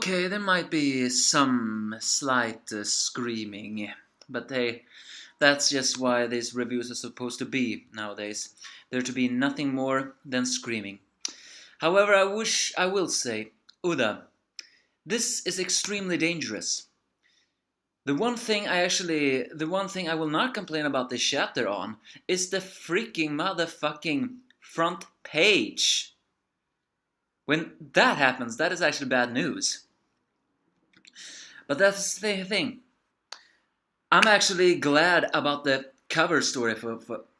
Okay, there might be some slight screaming, but hey, that's just why these reviews are supposed to be nowadays. They're to be nothing more than screaming. However, I will say, Uda, this is extremely dangerous. The one thing I will not complain about this chapter on is the freaking motherfucking front page. When that happens, that is actually bad news. But that's the thing. I'm actually glad about the cover story for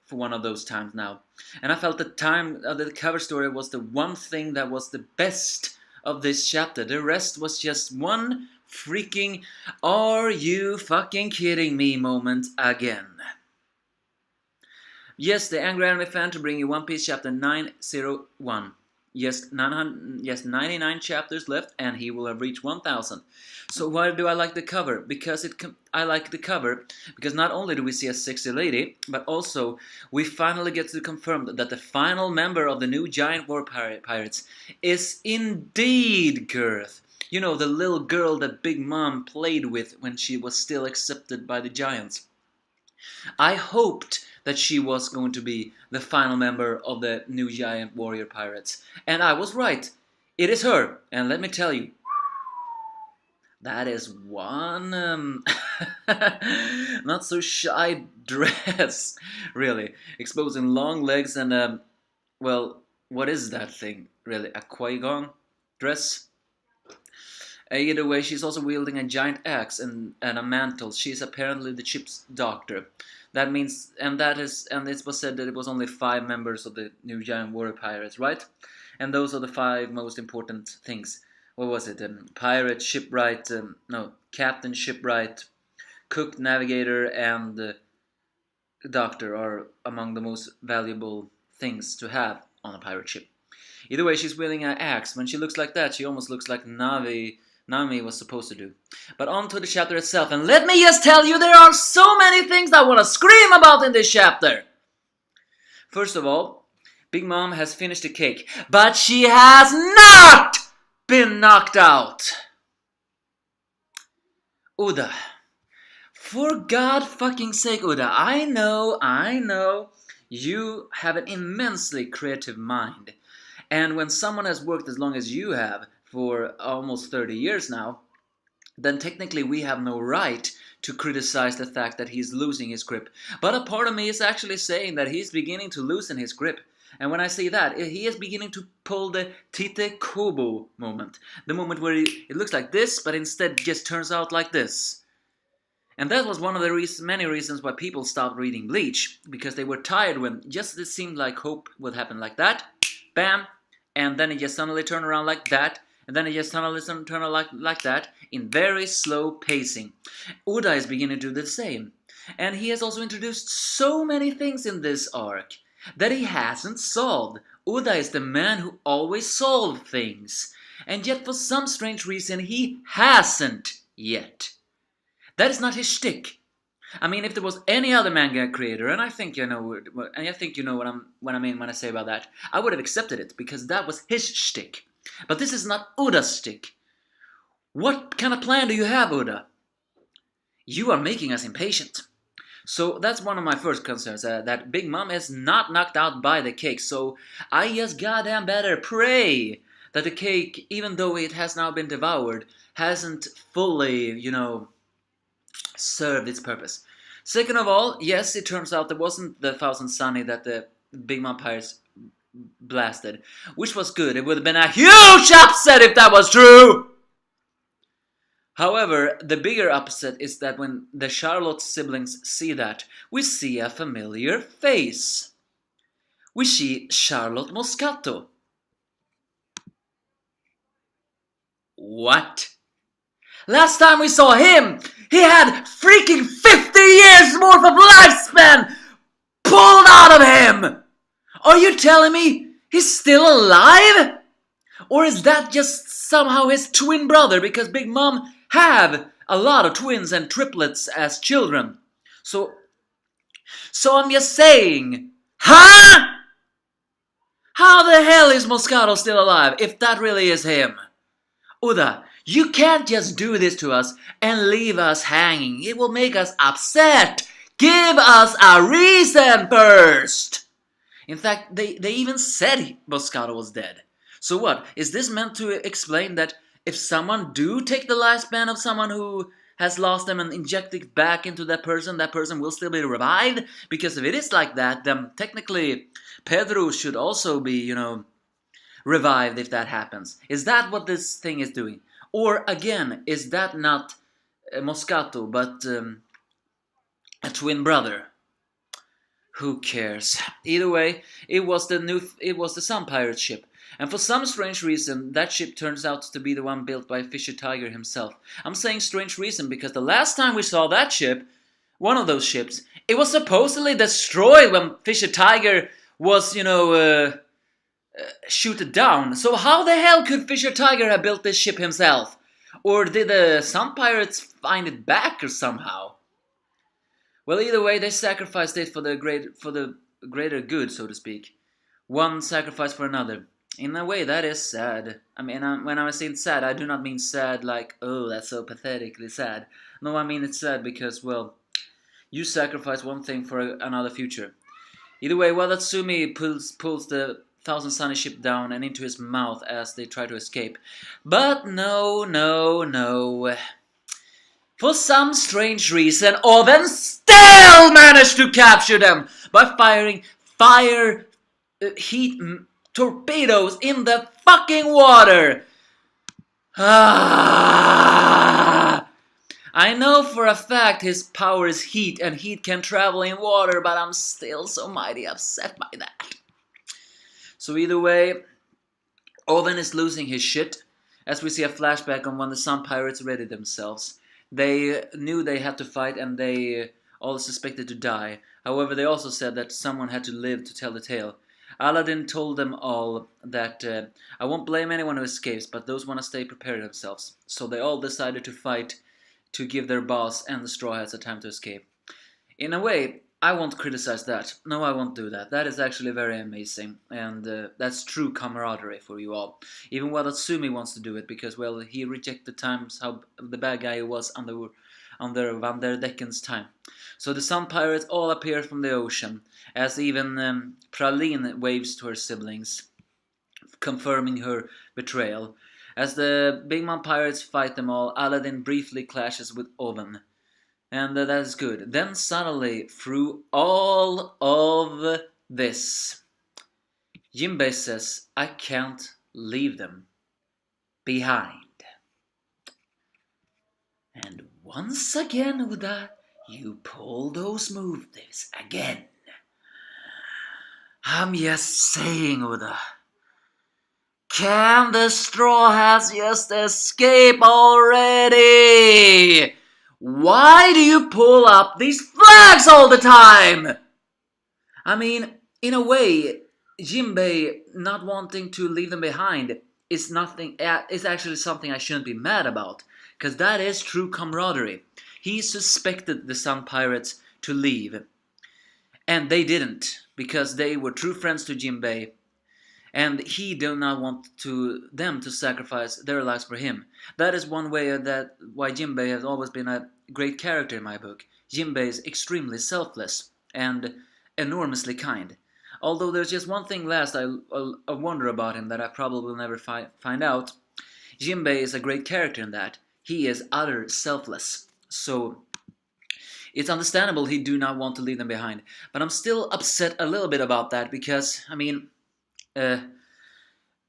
one of those times now. And I felt the cover story was the one thing that was the best of this chapter. The rest was just one freaking "are you fucking kidding me" moment again. Yes, the Angry Anime Fan to bring you One Piece chapter 901. Yes, 99 chapters left, and he will have reached 1,000. So why do I like the cover? Because I like the cover because not only do we see a sexy lady, but also we finally get to confirm that the final member of the new giant war pirates is indeed Girth. You know, the little girl that Big Mom played with when she was still accepted by the giants. I hoped that she was going to be the final member of the new giant warrior pirates. And I was right. It is her. And let me tell you, that is one not so shy dress, really. Exposing long legs and, well, what is that thing, really? A Qui-Gon dress? Either way, she's also wielding a giant axe and a mantle. She's apparently the ship's doctor. That means, and it was said that it was only 5 members of the new giant warrior pirates, right? And those are the 5 most important things. What was it? Pirate, shipwright, captain, shipwright, cook, navigator, and doctor are among the most valuable things to have on a pirate ship. Either way, she's wielding an axe. When she looks like that, she almost looks like Nami was supposed to do. But on to the chapter itself, and let me just tell you, there are so many things I want to scream about in this chapter. First of all, Big Mom has finished the cake, but she has not been knocked out. Uda, for God fucking sake, Uda, I know, you have an immensely creative mind. And when someone has worked as long as you have, for almost 30 years now, then technically we have no right to criticize the fact that he's losing his grip. But a part of me is actually saying that he's beginning to loosen his grip. And when I say that, he is beginning to pull the Tite Kubo moment. The moment where it looks like this, but instead just turns out like this. And that was one of the many reasons why people stopped reading Bleach. Because they were tired when just it seemed like hope would happen like that. Bam! And then it just suddenly turned around like that. And then it just suddenly turned around like that. In very slow pacing. Uda is beginning to do the same. And he has also introduced so many things in this arc that he hasn't solved. Uda is the man who always solves things. And yet for some strange reason he hasn't yet. That is not his shtick. I mean, if there was any other manga creator, and I think you know what I mean when I say about that, I would have accepted it because that was his shtick. But this is not Uda's shtick. What kind of plan do you have, Uda? You are making us impatient. So that's one of my first concerns, that Big Mom is not knocked out by the cake. So I just goddamn better pray that the cake, even though it has now been devoured, hasn't fully, served its purpose. Second of all, yes, it turns out there wasn't the Thousand Sunny that the Big Mom Pirates blasted, which was good. It would have been a huge upset if that was true! However, the bigger upset is that when the Charlotte siblings see that, we see a familiar face. We see Charlotte Moscato. What? Last time we saw him, he had freaking 50 years worth of lifespan pulled out of him! Are you telling me he's still alive? Or is that just somehow his twin brother, because Big Mom have a lot of twins and triplets as children? So I'm just saying, huh? How the hell is Moscato still alive if that really is him? Uda, You can't just do this to us and leave us hanging. It will make us upset. Give us a reason first. In fact, they even said Moscato was dead. So what? Is this meant to explain that if someone do take the lifespan of someone who has lost them and inject it back into that person will still be revived? Because if it is like that, then technically Pedro should also be, revived if that happens. Is that what this thing is doing? Or again, is that not Moscato, but a twin brother? Who cares? Either way, it was the Sun Pirate ship. And for some strange reason, that ship turns out to be the one built by Fisher Tiger himself. I'm saying strange reason because the last time we saw that ship, one of those ships, it was supposedly destroyed when Fisher Tiger was, shooted down. So how the hell could Fisher Tiger have built this ship himself? Or did the Sun Pirates find it back or somehow? Well, either way, they sacrificed it for the greater good, so to speak. One sacrifice for another. In a way, that is sad. I mean, when I say sad, I do not mean sad like, oh, that's so pathetically sad. No, I mean it's sad because, well, you sacrifice one thing for another future. Either way, Wadatsumi pulls the Thousand Sunny ship down and into his mouth as they try to escape. But no. For some strange reason, Oven still managed to capture them by firing heat torpedoes in the fucking water. I know for a fact his power is heat and heat can travel in water, but I'm still so mighty upset by that. So either way, Oven is losing his shit as we see a flashback on when the Sun Pirates readied themselves. They knew they had to fight and they all suspected to die. However, they also said that someone had to live to tell the tale. Aladdin told them all that I won't blame anyone who escapes, but those want to stay prepared themselves. So they all decided to fight to give their boss and the Straw Hats a time to escape. In a way, I won't criticize that. No, I won't do that. That is actually very amazing, and that's true camaraderie for you all. Even Wadatsumi wants to do it because, well, he rejected times how the bad guy was under Van der Decken's time. So the Sun Pirates all appear from the ocean, as even Praline waves to her siblings, confirming her betrayal. As the Big Man Pirates fight them all, Aladdin briefly clashes with Oven. And that is good. Then suddenly, through all of this, Jinbei says, I can't leave them behind. And once again, Uda, you pull those moves again. I'm just saying, Uda. Can the Straw Hats just escape already? Why do you pull up these flags all the time? I mean, in a way, Jinbei not wanting to leave them behind is actually something I shouldn't be mad about, because that is true camaraderie. He suspected the Sun Pirates to leave, and they didn't, because they were true friends to Jinbei. And he did not want them to sacrifice their lives for him. That is one way why Jinbei has always been a great character in my book. Jinbei is extremely selfless and enormously kind. Although there's just one thing last I wonder about him that I probably will never find out. Jinbei is a great character in that. He is utter selfless. So it's understandable he do not want to leave them behind. But I'm still upset a little bit about that because, I mean,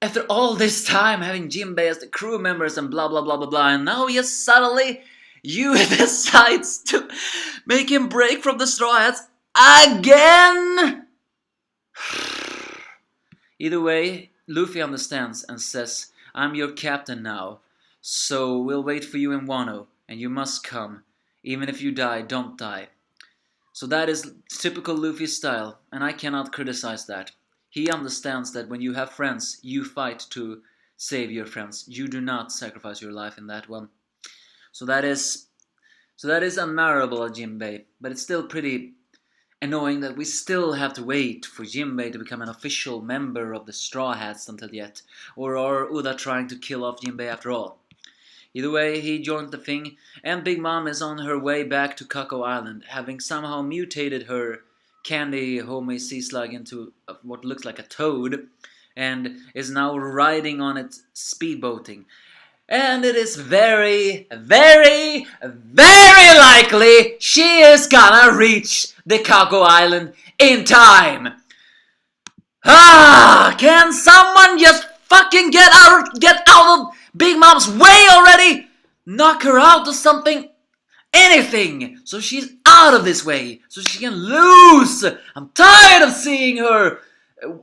after all this time having Jinbei as the crew members and blah blah blah blah blah, and now just suddenly you decides to make him break from the Straw Hats again. Either way, Luffy understands and says, I'm your captain now, so we'll wait for you in Wano, and you must come. Even if you die, don't die. So that is typical Luffy style, and I cannot criticize that. He understands that when you have friends, you fight to save your friends. You do not sacrifice your life in that one. So that is admirable of Jinbei, but it's still pretty annoying that we still have to wait for Jinbei to become an official member of the Straw Hats until yet. Or are Uda trying to kill off Jinbei after all? Either way, he joined the thing, and Big Mom is on her way back to Cocoa Island, having somehow mutated her candy homie sea slug into what looks like a toad, and is now riding on it speedboating. And it is very, very, very likely she is gonna reach the Cocoa Island in time. Can someone just fucking get out of Big Mom's way already? Knock her out or something? Anything, so she's out of this way, so she can lose. I'm tired of seeing her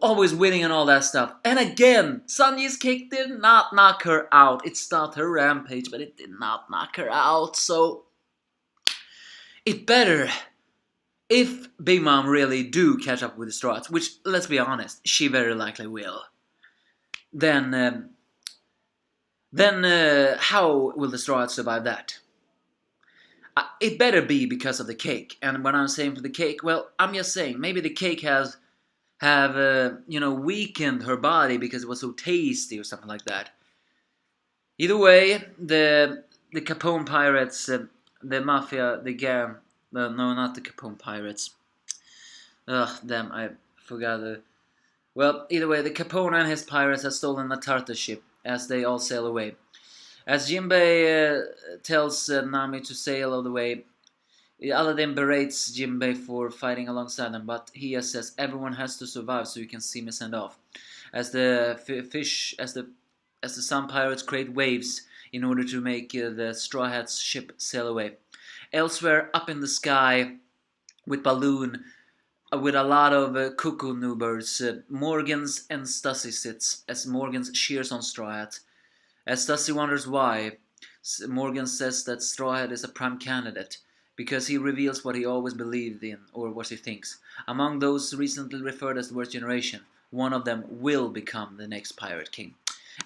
always winning and all that stuff. And again, Sanji's kick did not knock her out. It stopped her rampage, but it did not knock her out. So it better, if Big Mom really do catch up with the Straw Hats, which, let's be honest, she very likely will, then how will the Straw Hats survive that? It better be because of the cake. And when I'm saying for the cake, well, I'm just saying maybe the cake have weakened her body because it was so tasty or something like that. Either way, the Capone pirates, the mafia, the gang. No, not the Capone pirates. Ugh, damn, I forgot the... Well, either way, the Capone and his pirates have stolen the Tartar ship as they all sail away. As Jinbei tells Nami to sail all the way, Aladdin berates Jinbei for fighting alongside them, but he says everyone has to survive so you can see me send off. As the Sun Pirates create waves in order to make the Straw Hats ship sail away. Elsewhere, up in the sky, with Balloon, with a lot of cuckoo noobers, Morgans and Stussy sits, as Morgans cheers on Straw Hat. As Stussy wonders why, Morgan says that Straw Hat is a prime candidate, because he reveals what he always believed in, or what he thinks. Among those recently referred as the worst generation, one of them will become the next Pirate King.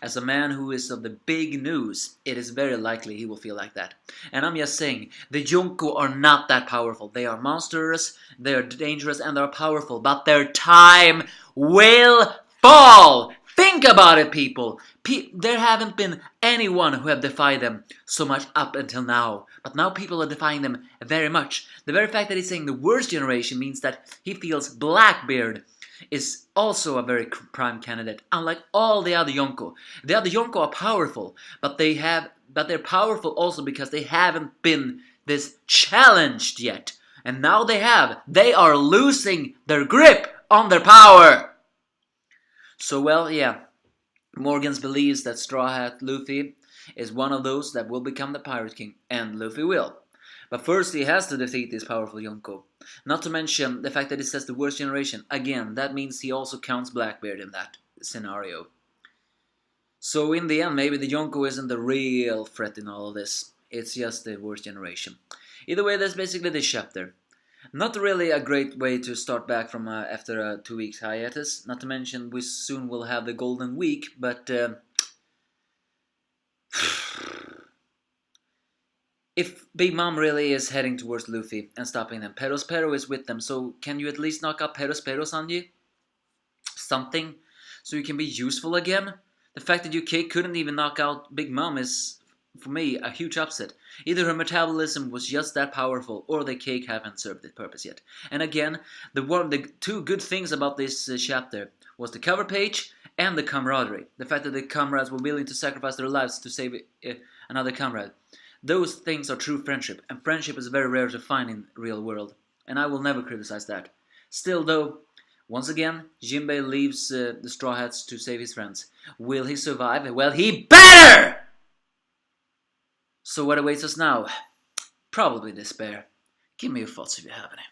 As a man who is of the big news, it is very likely he will feel like that. And I'm just saying, the Yonko are not that powerful. They are monsters, they are dangerous, and they are powerful. But their time will fall! Think about it, people! There haven't been anyone who have defied them so much up until now. But now people are defying them very much. The very fact that he's saying the worst generation means that he feels Blackbeard is also a very prime candidate, unlike all the other Yonko. The other Yonko are powerful, but they're powerful also because they haven't been this challenged yet. And now they have. They are losing their grip on their power. So, well, yeah. Morgans believes that Straw Hat Luffy is one of those that will become the Pirate King, and Luffy will. But first he has to defeat this powerful Yonko. Not to mention the fact that he says the worst generation. Again, that means he also counts Blackbeard in that scenario. So in the end, maybe the Yonko isn't the real threat in all of this. It's just the worst generation. Either way, that's basically this chapter. Not really a great way to start back from after a 2 weeks hiatus. Not to mention we soon will have the Golden Week, but... if Big Mom really is heading towards Luffy and stopping them, Perospero is with them, so can you at least knock out Perospero, Sanji? Something, so you can be useful again? The fact that UK couldn't even knock out Big Mom is, for me, a huge upset. Either her metabolism was just that powerful, or the cake haven't served its purpose yet. And again, the two good things about this chapter was the cover page and the camaraderie. The fact that the comrades were willing to sacrifice their lives to save another comrade. Those things are true friendship, and friendship is very rare to find in the real world, and I will never criticize that. Still though, once again, Jinbei leaves the Straw Hats to save his friends. Will he survive? Well, he better! So what awaits us now? Probably despair. Give me your thoughts if you have any.